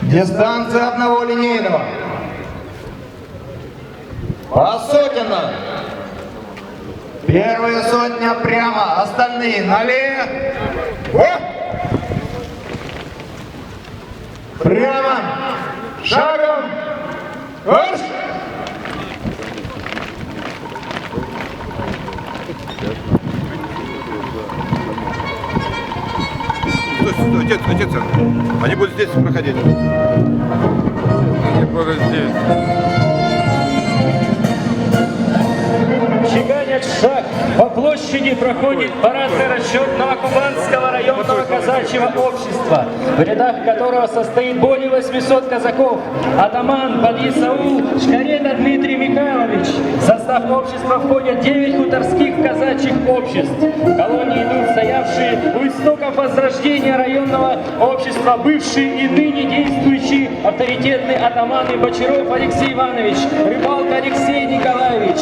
Дистанция одного линейного. Посотенно. Первая сотня прямо, остальные налево. Прямо. Шагом. Марш. Стой, отец, они будут здесь проходить. Они будут здесь. Чеканят шаг. По площади проходит парад расчетного Кубанского районного казачьего общества, в рядах которого состоит более 800 казаков. Атаман Подъясаул Шкарета Дмитрий Михайлович. В состав общества входят 9 хуторских казачьих обществ. В колонии идут стоявшие у истоков возрождения районного общества бывшие и ныне действующие авторитетные атаманы Бочаров Алексей Иванович, Рыбалка Алексей Николаевич,